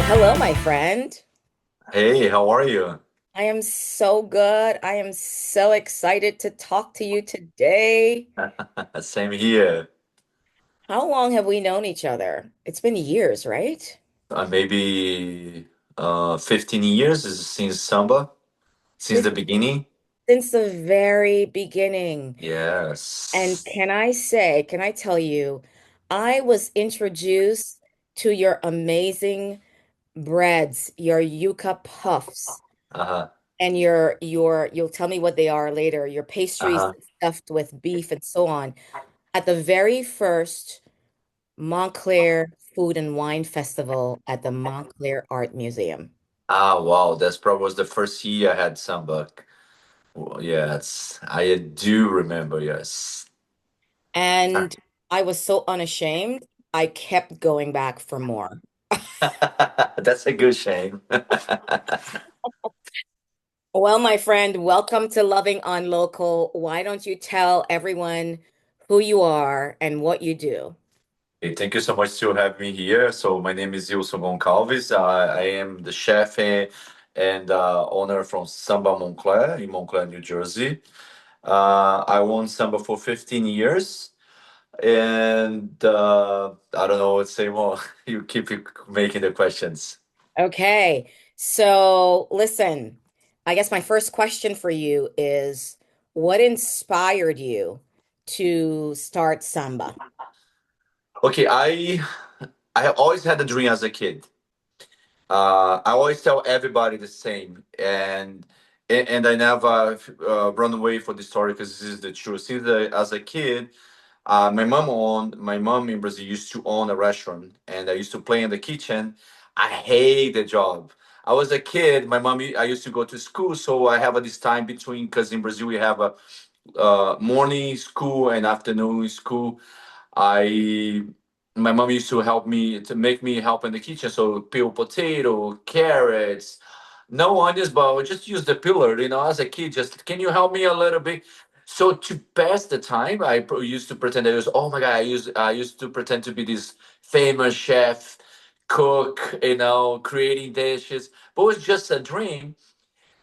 Hello, my friend. Hey, how are you? I am so good. I am so excited to talk to you today. Same here. How long have we known each other? It's been years, right? Maybe 15 years since Samba, since Fif- the beginning. Since the very beginning. And Yes. can I tell you, I was introduced to your amazing breads, your yuca puffs, Uh-huh. and you'll tell me what they are later, your pastries Uh-huh. stuffed with beef and so on. At the very first Montclair Food and Wine Festival at the Montclair Art Museum. Ah, wow. That's probably was the first year I had Samba. Well, yes, I do remember. Yes. And I was so unashamed, I kept going back for more. That's a good shame. Well, my friend, welcome to Loving on Local. Why don't you tell everyone who you are and what you do? Hey, thank you so much to have me here. So my name is Ilson Gonçalves. I am the chef and owner from Samba Montclair in Montclair, New Jersey. I own Samba for 15 years, and I don't know what to say more. You keep making the questions. Okay, so listen, I guess my first question for you is what inspired you to start Samba? Okay, I have always had a dream as a kid. I always tell everybody the same, and I never run away for the story because this is the truth. Since as a kid, my mom in Brazil used to own a restaurant, and I used to play in the kitchen. I hate the job. I was a kid. I used to go to school, so I have this time between because in Brazil we have a morning school and afternoon school. I My mom used to help me to make me help in the kitchen. So peel potato, carrots, no onions, but I would just use the pillar. As a kid, just can you help me a little bit? So to pass the time, used to pretend oh my god, I used to pretend to be this famous chef, cook, creating dishes, but it was just a dream.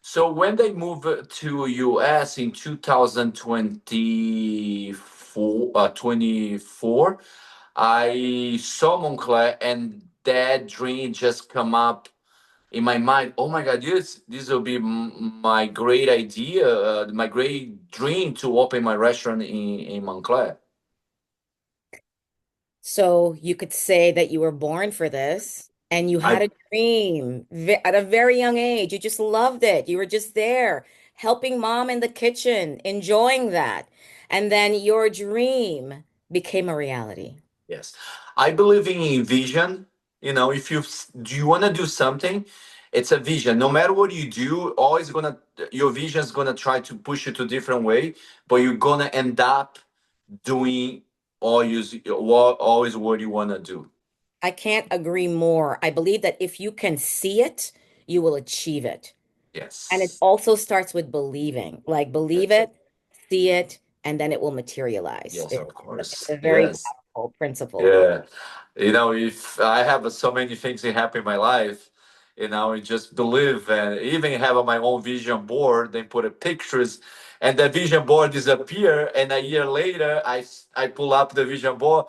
So when they moved to US in 2024, 24, I saw Montclair and that dream just come up in my mind. Oh my God, this will be my great idea, my great dream to open my restaurant in Montclair. So you could say that you were born for this and you had I a dream at a very young age. You just loved it. You were just there helping mom in the kitchen, enjoying that. And then your dream became a reality. Yes, I believe in vision. If do you want to do something, it's a vision. No matter what you do, always gonna your vision is gonna try to push you to a different way, but you're gonna end up doing always what you want to do. I can't agree more. I believe that if you can see it, you will achieve it. And it Yes. also starts with believing. Like believe Yes. it, see it, and then it will materialize. Yes, It's of it's course. a very Yes. powerful principle. Yeah. If I have so many things that happen in my life, and just believe and even have on my own vision board, then put a pictures and the vision board disappear. And a year later, I pull up the vision board.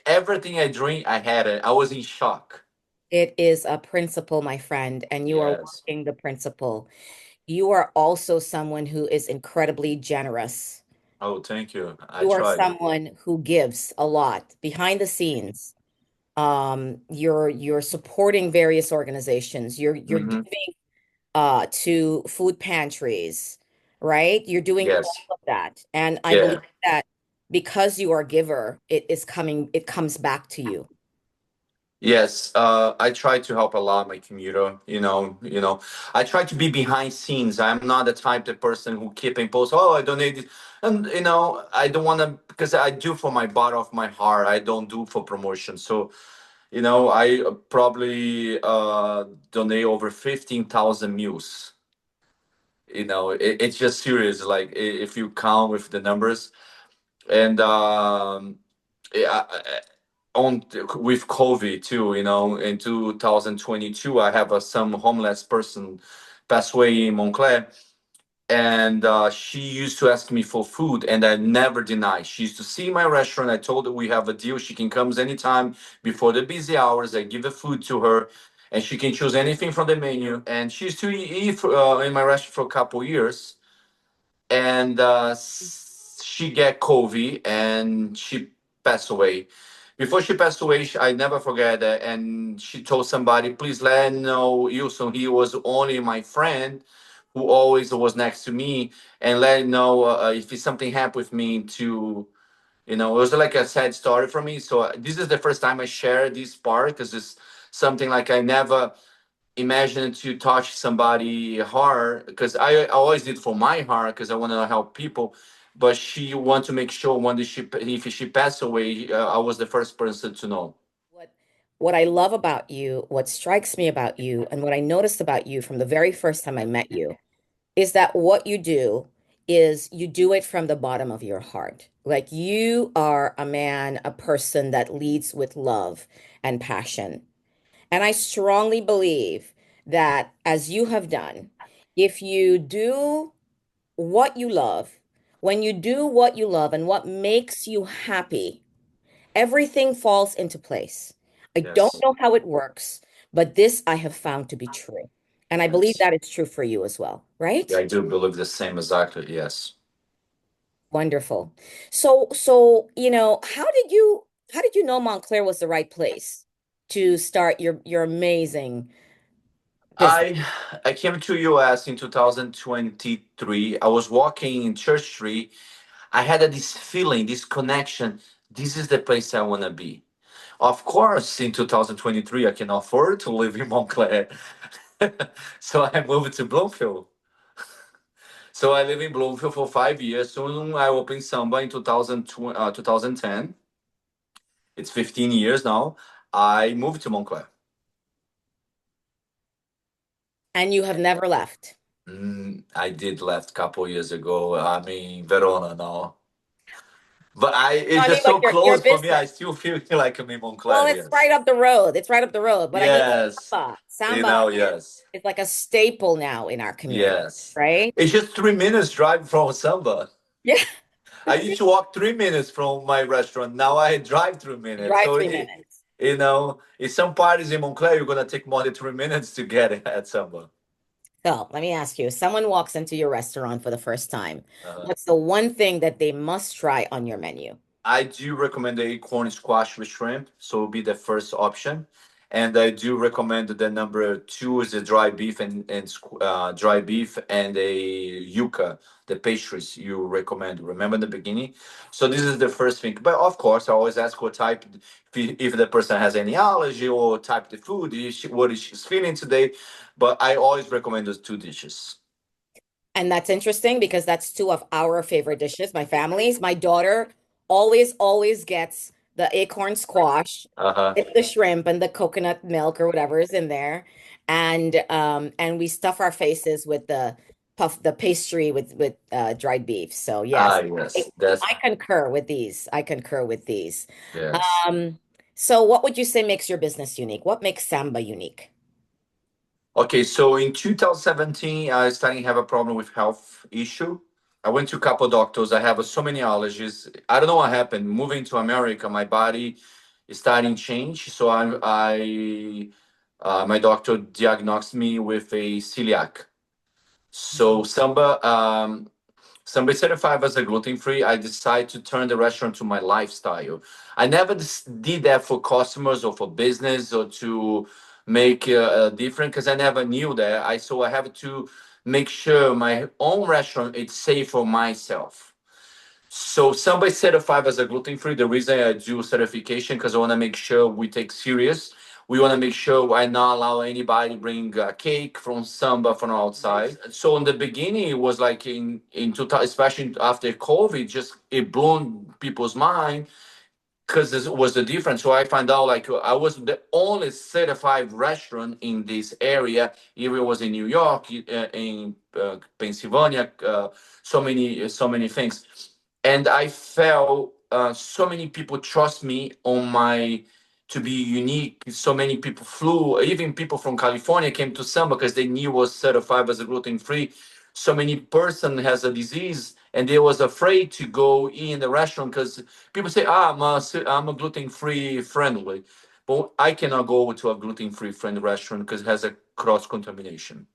Everything I dreamed, I had it. I was in shock. It is a principle, my friend, and you are Yes. working the principle. You are also someone who is incredibly generous. Oh, thank you. I You are tried. someone who gives a lot behind the scenes. You're supporting various organizations. You're Hmm. giving to food pantries, right? You're doing all Yes. of that. And I believe Yeah. that because you are a giver, it comes back to you. Yes, I try to help a lot my commuter. I try to be behind scenes. I'm not the type of person who keep and post. Oh, I donate this, and I don't want to because I do for my bottom of my heart. I don't do for promotion. So I probably donate over 15,000 meals. It's just serious. Like if you count with the numbers, and yeah, on with COVID too. In 2022, I have some homeless person pass away in Montclair, and she used to ask me for food, and I never deny. She used to see my restaurant. I told her we have a deal. She can comes anytime before the busy hours. I give the food to her, and she can choose anything from the menu. And she used to eat in my restaurant for a couple years, and she get COVID and she passed away. Before she passed away, I never forget that. And she told somebody, please let her know Ilson, he was only my friend who always was next to me, and let her know if something happened with me to, it was like a sad story for me. So this is the first time I share this part because it's something like I never imagine to touch somebody heart because I always did for my heart because I want to help people. But she want to make sure when she if she passed away, I was the first person to know. What what I love about you, what strikes me about you, and what I noticed about you from the very first time I met you is that what you do is you do it from the bottom of your heart. Like you are a man, a person that leads with love and passion. And I strongly believe that as you have done, if you do what you love, when you do what you love and what makes you happy, everything falls into place. I don't Yes. know how it works, but this I have found to be true. And I believe Yes. that is true for you as well, Yeah, right? I do believe the same exactly. Yes. Wonderful. So, how did you know Montclair was the right place to start your amazing business? I I came to US in 2023. I was walking in Church Street. I had this feeling, this connection. This is the place I want to be. Of course, in 2023, I can afford to live in Montclair. So I moved to Bloomfield. So I live in Bloomfield for 5 years. Soon I opened Samba in 2010. It's 15 years now. I moved to Montclair. And you have never left. I did left a couple years ago. I'm in Verona now. But it's I mean, just like so your close for me. business. I still feel like I'm in Well, Montclair. it's Yes. right up the road. It's right up the road. But I mean, Yes. Samba. Samba Yes. is like a staple now in our community, Yes. right? It's just 3 minutes drive from Samba. Yeah. I used to walk 3 minutes from my restaurant. Now I drive 3 minutes. Drive So, 3 minutes. in some parties in Montclair, you're going to take more than 3 minutes to get it at Samba. So let me ask you, if someone walks into your restaurant for the first time, Uh, what's the one thing that they must try on your menu? I do recommend the corn squash with shrimp, so it'll be the first option. And I do recommend the number two is the dry beef and dry beef and a yuca, the pastries you recommend. Remember in the beginning. So this is the first thing. But of course, I always ask what type, if the person has any allergy or type of food, what is she's feeling today. But I always recommend those two dishes. And that's interesting because that's two of our favorite dishes, my family's. My daughter always gets the acorn squash Uh huh. with the shrimp and the coconut milk or whatever is in there. And we stuff our faces with the pastry with dried beef. So Ah, yes, I, yes. That's I concur with these. I concur with these. yes. Um, so what would you say makes your business unique? What makes Samba unique? Okay, so in 2017, I started to have a problem with health issue. I went to a couple doctors. I have so many allergies. I don't know what happened. Moving to America, my body is starting to change. So my doctor diagnosed me with a celiac. So Somebody certified as a gluten free. I decided to turn the restaurant to my lifestyle. I never did that for customers or for business or to make a difference because I never knew that. I have to make sure my own restaurant is safe for myself. So somebody certified as a gluten free. The reason I do certification because I want to make sure we take serious. We want to make sure I not allow anybody bring cake from Samba from outside. So in the beginning, it was like in 2000, especially after COVID, just it blew people's mind because this was the difference. So I found out like I was the only certified restaurant in this area. Even it was in New York, in Pennsylvania, so many things, and I felt so many people trust me on my to be unique. So many people flew, even people from California came to Samba because they knew was certified as a gluten free. So many person has a disease and they was afraid to go in the restaurant because people say, ah, I'm a gluten free friendly, but I cannot go to a gluten free friendly restaurant because it has a cross contamination.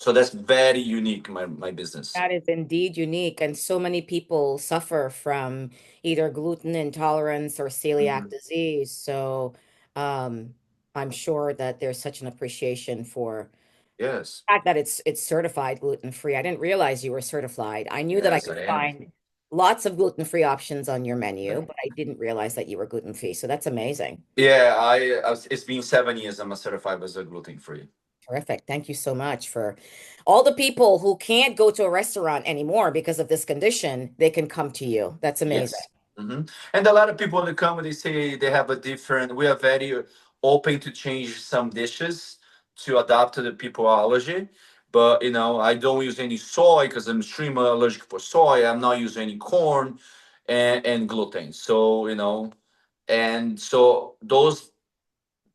So that's very unique, my business. That is indeed unique, and so many people suffer from either gluten intolerance or celiac Mhm. disease. So, um, I'm sure that there's such an appreciation for Yes. the fact that it's certified gluten free. I didn't realize you were certified. I knew that I Yes, could I am. find lots of gluten free options on your menu, but I didn't realize that you were gluten free. So that's amazing. Yeah, it's been 7 years. I'm a certified as a gluten free. Terrific. Thank you so much for all the people who can't go to a restaurant anymore because of this condition. They can come to you. That's amazing. Yes. And a lot of people in the company say they have a different. We are very open to change some dishes to adapt to the people allergy. But I don't use any soy because I'm extremely allergic for soy. I'm not using any corn and gluten. So and so those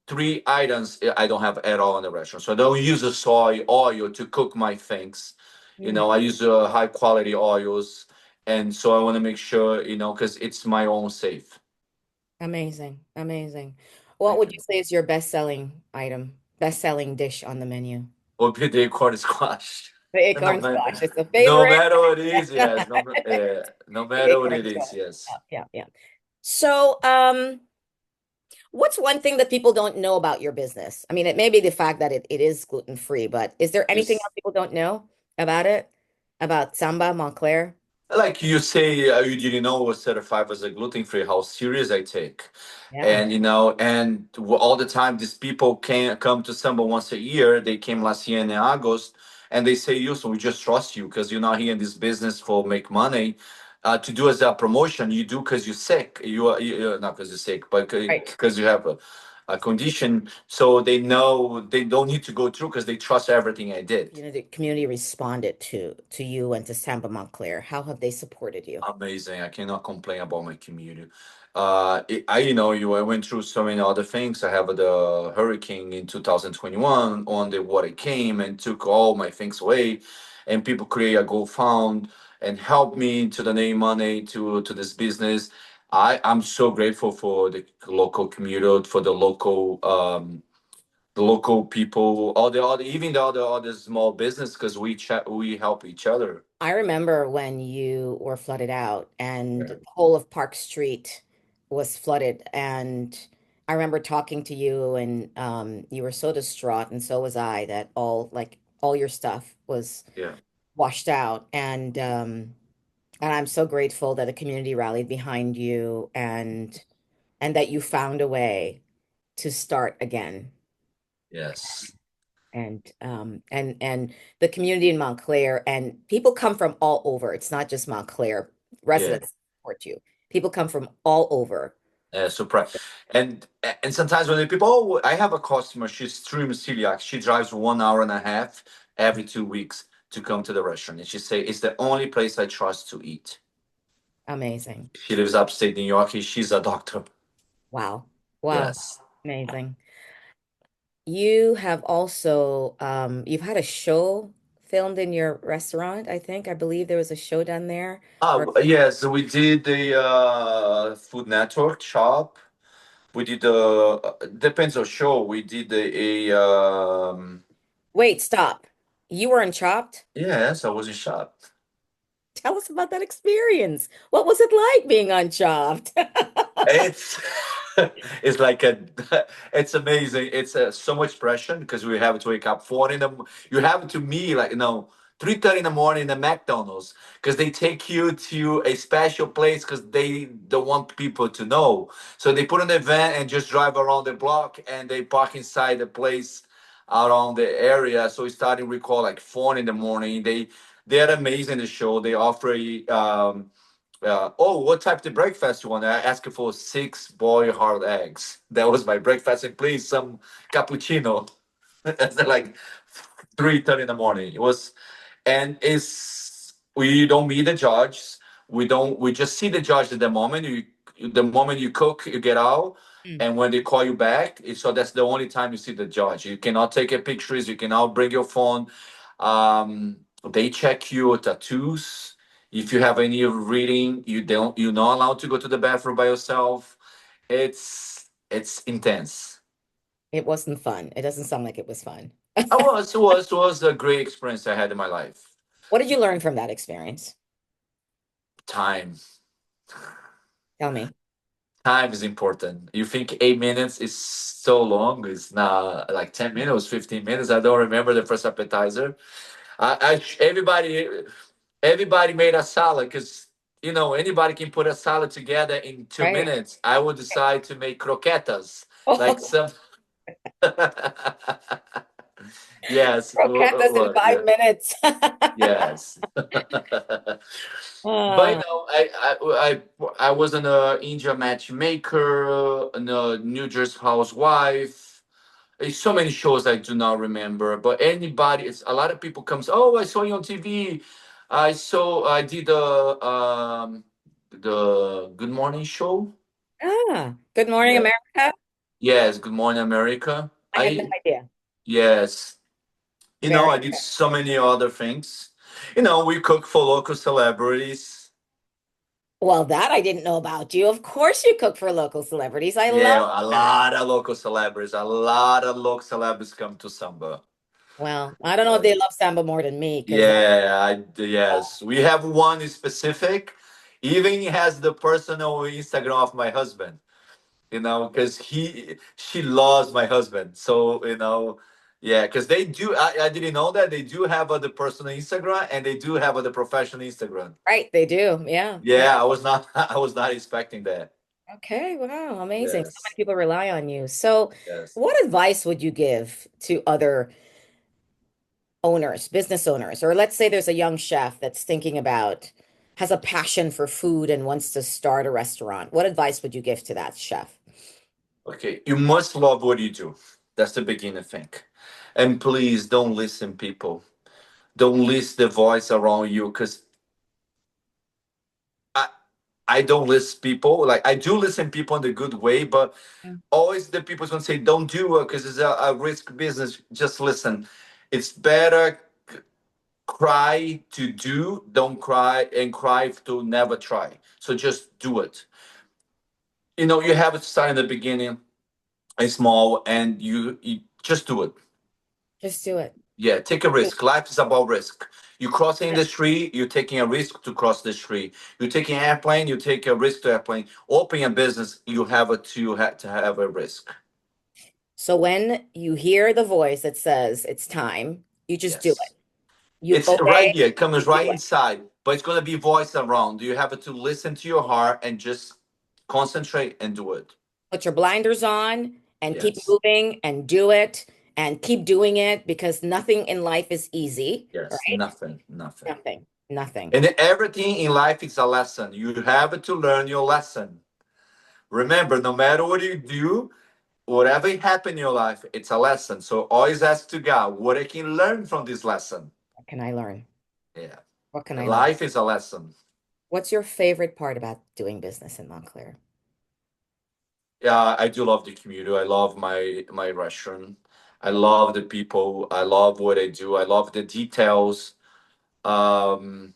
three items I don't have at all in the restaurant. So I don't use a soy oil to cook my things. Mm, I use high quality oils, and so I want to make sure because it's my own safe. amazing. Amazing. What Thank would you you. say is your best-selling item, best-selling dish on the menu? Or be the corn squash. The No acorn matter, squash. It's a no favorite. matter what it is, yes. No, The no matter what acorn it is, squash. yes. Yeah, yeah, yeah. So, what's one thing that people don't know about your business? I mean, it may be the fact that it is gluten free, but is there anything Yes. else people don't know about it? About Samba Montclair? Like you say, you didn't know I was certified as a gluten free. How serious I take, Yeah. and all the time these people can come to Samba once a year. They came last year in August, and they say, "Houston, we just trust you because you're not here in this business for make money." To do as a promotion, you do because you're sick. You're not because you're sick, but Right. because you have a condition. So they know they don't need to go through because they trust everything I did. The community responded to you and to Samba Montclair. How have they supported you? Amazing. I cannot complain about my community. I went through so many other things. I have the hurricane in 2021 on the water came and took all my things away, and people create a GoFund and help me to donate money to this business. I'm so grateful for the local community, for the local people, all the even the other small business because we help each other. I remember when you were flooded out and the whole of Park Street was flooded. And I remember talking to you and you were so distraught and so was I that all your stuff was Yeah. washed out. And I'm so grateful that the community rallied behind you and that you found a way to start again. Yes. And the community in Montclair and people come from all over. It's not just Montclair Yeah. residents support you. People come from all over. Surprise. And sometimes when the people, oh, I have a customer, she's extremely celiac. She drives 1 hour and a half every 2 weeks to come to the restaurant. And she say, it's the only place I trust to eat. Amazing. She lives upstate New York. She's a doctor. Wow. Wow. Yes. Amazing. You have also you've had a show filmed in your restaurant, I think. I believe there was a show done there. Or Yes, we did the Food Network shop. We did the depends on show. We did a wait, stop. You were in Chopped? yes, I was in shop. Tell us about that experience. What was it like being on Chopped? It's it's like a it's amazing. It's so much pressure because we have to wake up 4 in the you have to me like 3:30 in the morning in the McDonald's because they take you to a special place because they don't want people to know. So they put an event and just drive around the block and they park inside the place around the area. So we starting recall like 4 in the morning. They're amazing the show. They offer what type of breakfast you want? I asked for 6 boiled hard eggs. That was my breakfast, and please some cappuccino. That's like 3:30 in the morning. It was, and it's we don't meet the judge. We just see the judge at the moment you cook, you get out, Mm. and when they call you back, so that's the only time you see the judge. You cannot take a pictures, you cannot bring your phone. They check your tattoos. If you have any reading, you're not allowed to go to the bathroom by yourself. It's intense. It wasn't fun. It doesn't sound like it was fun. It was a great experience I had in my life. What did you learn from that experience? Time. Tell me. Time is important. You think 8 minutes is so long? It's not like 10 minutes, 15 minutes. I don't remember the first appetizer. Everybody made a salad because anybody can put a salad together in two Right. minutes. I would decide to make croquetas, like Oh, some. Yes, croquetas in five yeah, minutes. yes. But Ah, I was an India matchmaker, a New Jersey housewife. There's so many shows I do not remember. But it's a lot of people comes. Oh, I saw you on TV. I did the Good Morning Show. Good morning, Yeah. America. Yes, Good Morning America. I had no idea. Yes. Very I did so many other things. We cook for local celebrities. well. That I didn't know about you. Of course, you cook for local celebrities. I love Yeah, that. a lot of local celebrities come to Samba. Well, I don't know if they Yes. love samba more than me because Yeah, yes. We have one specific, even has the personal Instagram of my husband, because she loves my husband. So, yeah, because they do, I didn't know that they do have the personal Instagram and they do have the professional Instagram. right, they do. Yeah, yeah. Yeah, I was not, I was not expecting that. Okay, wow, amazing. So many Yes, people rely on you. So, yes. what advice would you give to other owners, business owners, or let's say there's a young chef that's thinking about, has a passion for food and wants to start a restaurant? What advice would you give to that chef? Okay, you must love what you do. That's the beginning thing. And please don't listen, people. Don't listen the voice around you, because I I don't listen people. Like, I do listen people in the good way, but Mm. always the people's gonna say don't do it because it's a risk business. Just listen. It's better cry to do, don't cry and cry to never try. So just do it. You have to start in the beginning, small, and you just do it. Just do it. Yeah, take a risk. Life is about risk. You crossing the street, you're taking a risk to cross the street. You're taking an airplane, you take a risk to airplane. Opening a business, you have a risk. So when you hear the voice that says it's time, you just do it. Yes. You It's right obey, here, it comes you right do it. inside, but it's gonna be voice around. You have to listen to your heart and just concentrate and do it. Put your blinders on and keep Yes. moving and do it and keep doing it because nothing in life is easy, Yes. right? Nothing. Nothing. Nothing. Nothing. And everything in life is a lesson. You have to learn your lesson. Remember, no matter what you do, whatever happened in your life, it's a lesson. So always ask to God what I can learn from this lesson. What can I learn? Yeah. What can I learn? Life is a lesson. What's your favorite part about doing business in Montclair? Yeah, I do love the community. I love my restaurant. I love the people. I love what I do. I love the details. Um,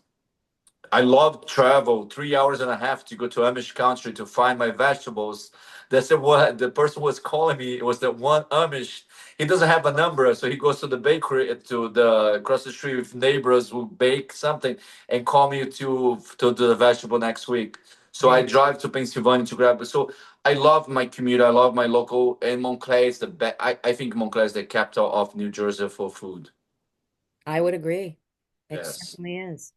I love travel 3 hours and a half to go to Amish country to find my vegetables. That's what the person was calling me. It was the one Amish. He doesn't have a number, so he goes to the bakery to the across the street with neighbors who bake something and call me to do the vegetable next week. So I Yeah, drive to Pennsylvania to grab it. So I love my community. I love my local. And Montclair is the best. I think Montclair is the capital of New Jersey for food. I would agree. It Yes. certainly is.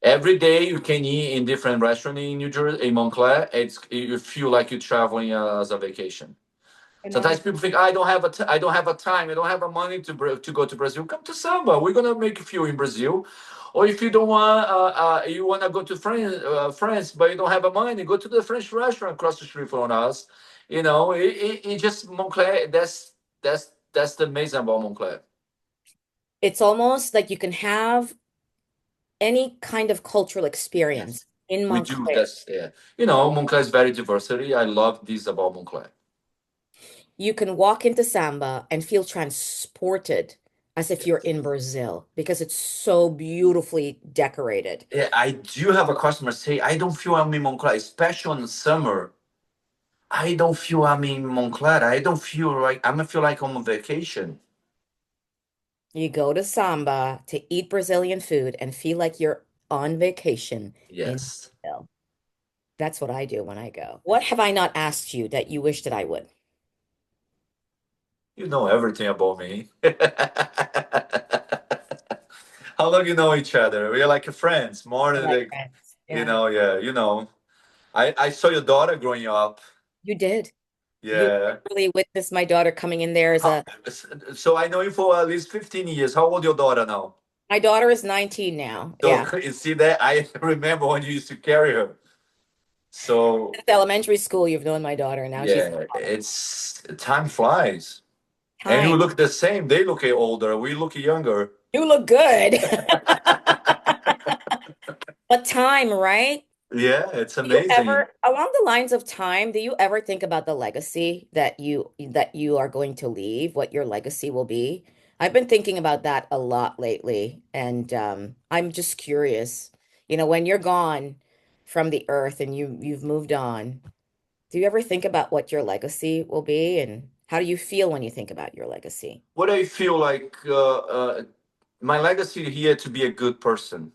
Every day you can eat in different restaurant in New Jersey, in Montclair. You feel like you're traveling as a vacation. Sometimes Phenomenal. people think I don't have a time, I don't have a money to go to Brazil. Come to Samba. We're gonna make a few in Brazil. Or if you don't want, you wanna go to France, but you don't have a money, go to the French restaurant across the street from us. It just Montclair. That's the amazing about Montclair. It's almost like you can have any kind of cultural Yes. experience in We do. Montclair. That's yeah. You know, Montclair is very diversity. I love this about Montclair. You can walk into Samba and feel transported as if you're in Brazil because it's so beautifully decorated. Yeah, I do have a customer say I don't feel I'm in Montclair, especially in the summer. I don't feel I'm in Montclair. I don't feel like I feel like I'm on vacation. You go to Samba to eat Brazilian food and feel like you're on vacation in Yes. Brazil. That's what I do when I go. What have I not asked you that you wish that I would? You know everything about me. How long you know each other? We're like friends, more We're than like like, friends. Yeah, yeah, you know. I saw your daughter growing up. you did. You Yeah. literally witnessed my daughter coming in there as How, a, so I know you for at least 15 years. How old your daughter now? my daughter is 19 now. So Yeah. you see that? I remember when you used to carry her. So Since elementary school, you've known my daughter, and now she's in yeah, college. it's time flies. And you Time. look the same. They look older. We look younger. You look good. But time, right? Yeah, it's Do you amazing. ever, along the lines of time, do you ever think about the legacy that you are going to leave, what your legacy will be? I've been thinking about that a lot lately, and I'm just curious. When you're gone from the earth and you've moved on, do you ever think about what your legacy will be, and how do you feel when you think about your legacy? What I feel like my legacy here to be a good person.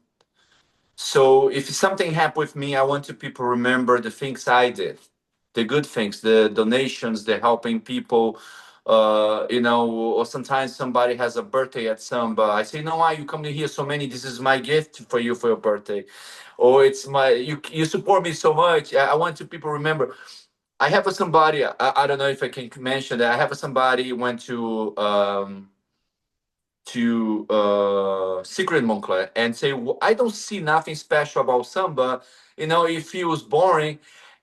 So if something happened with me, I want to people remember the things I did, the good things, the donations, the helping people. Or sometimes somebody has a birthday at Samba. I say, no, why you come to here so many? This is my gift for you for your birthday, or it's my you support me so much. I want to people remember. I have a somebody. I don't know if I can mention that. I have a somebody went to Secret Montclair and say, "Well, I don't see nothing special about Samba. It feels boring."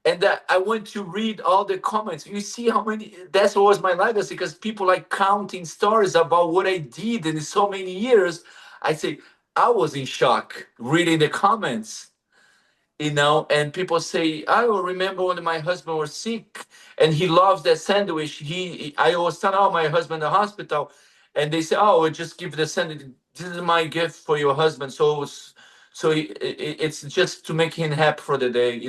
And that I went to read all the comments. You see how many, that was my legacy because people like counting stories about what I did in so many years. I say, I was in shock reading the comments, and people say, I will remember when my husband was sick and he loves that sandwich. I was sent out my husband to the hospital, and they say, oh, we'll just give the sandwich. This is my gift for your husband. It's just to make him happy for the day.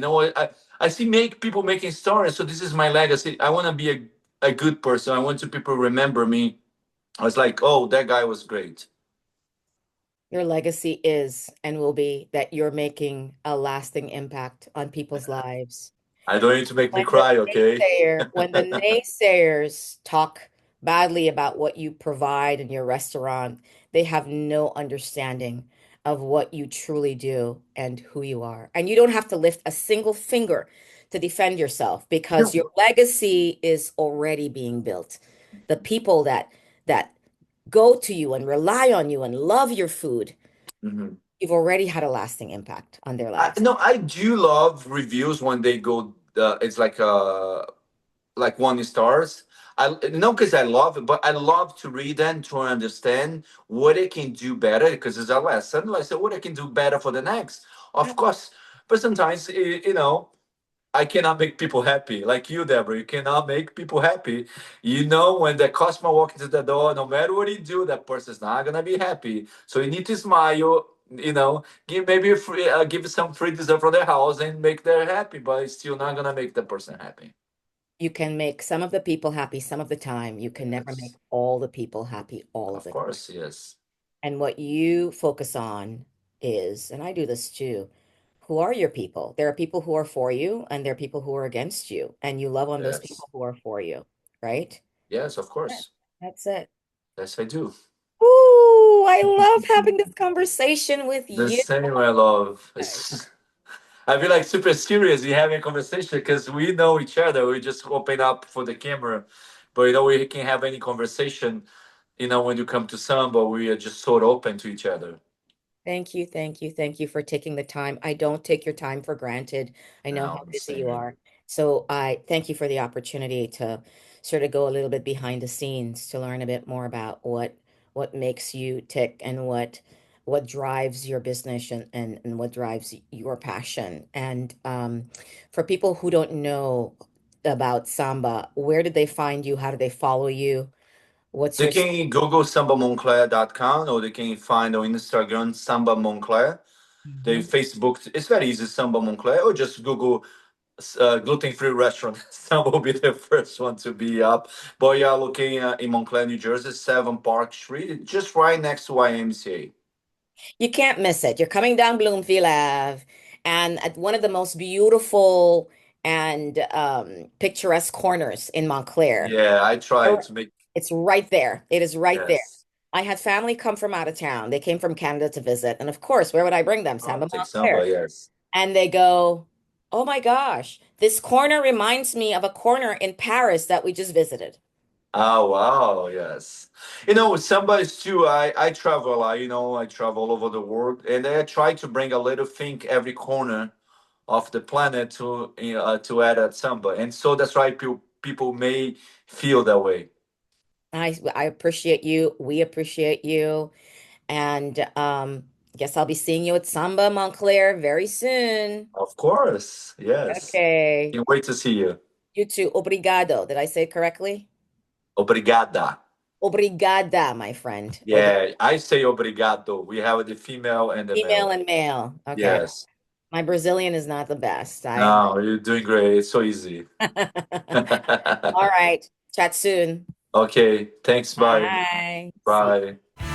I see make people making stories. So this is my legacy. I want to be a good person. I want to people remember me. I was like, oh, that guy was great. Your legacy is and will be that you're making a lasting impact on people's lives. I don't need to make me When the cry, okay? naysayers talk badly about what you provide in your restaurant, they have no understanding of what you truly do and who you are. And you don't have to lift a single finger to defend yourself because your No. legacy is already being built. The people that go to you and rely on you and love your food, Mhm. you've already had a lasting impact on their I, lives. no, I do love reviews when they go. It's like 1 stars. I no, because I love it, but I love to read and to understand what I can do better because it's a lesson. Like I said, what I can do better for the next, of course. But sometimes, I cannot make people happy. Like you, Deborah, you cannot make people happy. When the customer walks into the door, no matter what you do, that person's not gonna be happy. So you need to smile. Give maybe give some free dessert for their house and make them happy, but it's still not gonna make the person happy. You can make some of the people happy some of the time. You can never make Yes, all the people happy all of of the time. course, yes, And what you focus on is, and I do this too, who are your people? There are people who are for you and there are people who are against you. And you love on those yes, people who are for you, right? yes, of Yeah, course. that's it. Yes, I do. Ooh, I love having this conversation with The you. same I love. Guys. I feel like super serious in having a conversation because we know each other. We just open up for the camera, but we can have any conversation. When you come to Samba, we are just so open to each other. Thank you, thank you, thank you for taking the time. I don't take your time for granted. I know how No, the busy you same. are. So I thank you for the opportunity to sort of go a little bit behind the scenes to learn a bit more about what makes you tick and what what drives your business and what drives your passion. And for people who don't know about Samba, where did they find you? How do they follow you? What's They your can Google sambamontclair.com, or they can find on Instagram Samba Montclair. They Mhm. Facebook, it's very easy, Samba Montclair, or just Google gluten-free restaurant. Samba will be the first one to be up. But yeah, located in Montclair, New Jersey, 7 Park Street, just right next to YMCA. You can't miss it. You're coming down Bloomfield Ave, and at one of the most beautiful and picturesque corners in Montclair. Yeah, I tried to make, It's right there. It is right there. yes. I had family come from out of town. They came from Canada to visit. And of course, where would I bring them? Oh, Samba take Montclair. Samba, yes. And they go, "Oh my gosh, this corner reminds me of a corner in Paris that we just visited." Oh wow, yes. You know, Samba is too. I travel a lot. You know, I travel all over the world, and I try to bring a little thing every corner of the planet to add at Samba, and so that's why people may feel that way. I appreciate you. We appreciate you. And guess I'll be seeing you at Samba Montclair very soon. Of course, yes. Okay. Can't wait to see you. You too. Obrigado. Did I say it correctly? Obrigada. Obrigada, my friend. Yeah, I say obrigado. We have the female and the Female male. and male. Okay. Yes. My Brazilian is not the best. I No, you're doing great. It's so easy. All right. Chat soon. Okay, thanks. Bye. Bye. See Bye.